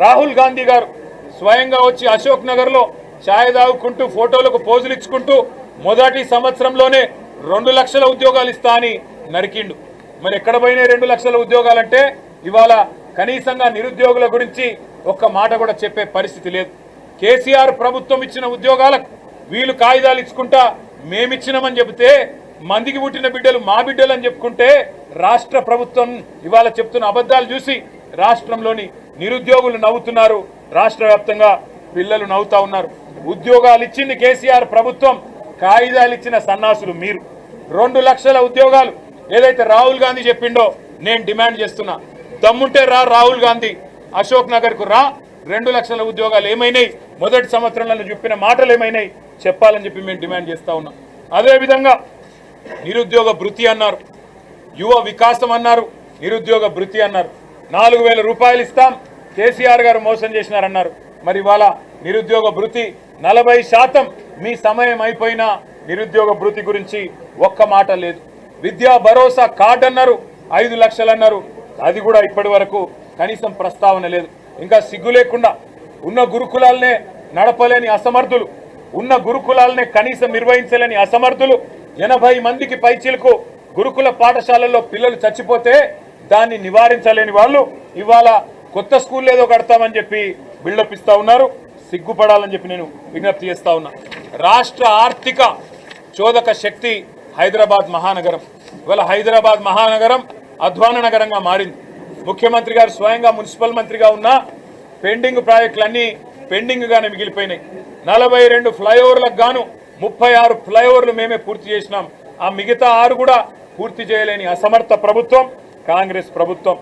రాహుల్ గాంధీ గారు స్వయంగా వచ్చి అశోక్ నగర్ లో ఛాయ్ తాగుకుంటూ ఫోటోలకు పోజులు ఇచ్చుకుంటూ మొదటి సంవత్సరంలోనే 2 లక్షల ఉద్యోగాలు ఇస్తా అని నరికిండు. మరి ఎక్కడ పోయినాయి 2 లక్షల ఉద్యోగాలంటే ఇవాళ కనీసంగా నిరుద్యోగుల గురించి ఒక్క మాట కూడా చెప్పే పరిస్థితి లేదు. కేసీఆర్ ప్రభుత్వం ఇచ్చిన ఉద్యోగాలకు వీళ్ళు కాగితాలు ఇచ్చుకుంటా మేమిచ్చినామని చెబితే మందికి పుట్టిన బిడ్డలు మా బిడ్డలు అని చెప్పుకుంటే రాష్ట్ర ప్రభుత్వం ఇవాళ చెప్తున్న అబద్ధాలు చూసి రాష్ట్రంలోని నిరుద్యోగులు నవ్వుతున్నారు. రాష్ట్ర వ్యాప్తంగా పిల్లలు నవ్వుతా ఉన్నారు. ఉద్యోగాలు ఇచ్చింది కేసీఆర్ ప్రభుత్వం, కాగితాలు ఇచ్చిన సన్నాసులు మీరు. 2 లక్షల ఉద్యోగాలు ఏదైతే రాహుల్ గాంధీ చెప్పిండో నేను డిమాండ్ చేస్తున్నా. దమ్ముంటే రాహుల్ గాంధీ అశోక్ నగర్కు 2 లక్షల ఉద్యోగాలు ఏమైనాయి, మొదటి సంవత్సరంలో చెప్పిన మాటలు ఏమైనాయి చెప్పాలని చెప్పి మేము డిమాండ్ చేస్తా ఉన్నాం. అదేవిధంగా నిరుద్యోగ భృతి అన్నారు, యువ వికాసం అన్నారు, నిరుద్యోగ భృతి అన్నారు. 4,000 రూపాయలు ఇస్తాం, కేసీఆర్ గారు మోసం చేసినారన్నారు. మరి ఇవాళ నిరుద్యోగ భృతి 40% మీ సమయం అయిపోయినా నిరుద్యోగ భృతి గురించి ఒక్క మాట లేదు. విద్యా భరోసా కార్డు అన్నారు, 5 లక్షలు అన్నారు, అది కూడా ఇప్పటి వరకు కనీసం ప్రస్తావన లేదు. ఇంకా సిగ్గు లేకుండా ఉన్న గురుకులాలనే నడపలేని అసమర్థులు, ఉన్న గురుకులాలనే కనీసం నిర్వహించలేని అసమర్థులు, 80 మందికి పైచిలకు గురుకుల పాఠశాలల్లో పిల్లలు చచ్చిపోతే దాన్ని నివారించలేని వాళ్ళు ఇవాళ కొత్త స్కూల్ ఏదో కడతామని చెప్పి బిల్డప్ ఇస్తా ఉన్నారు. సిగ్గుపడాలని చెప్పి నేను విజ్ఞప్తి చేస్తా ఉన్నా. రాష్ట్ర ఆర్థిక చోదక శక్తి హైదరాబాద్ మహానగరం. ఇవాళ హైదరాబాద్ మహానగరం అధ్వాన నగరంగా మారింది. ముఖ్యమంత్రి గారు స్వయంగా మున్సిపల్ మంత్రిగా ఉన్న పెండింగ్ ప్రాజెక్టులన్నీ పెండింగ్గానే మిగిలిపోయినాయి. 42 ఫ్లైఓవర్లకు గాను 36 ఫ్లైఓవర్లు మేమే పూర్తి చేసినాం. ఆ మిగతా 6 కూడా పూర్తి చేయలేని అసమర్థ ప్రభుత్వం కాంగ్రెస్ ప్రభుత్వం.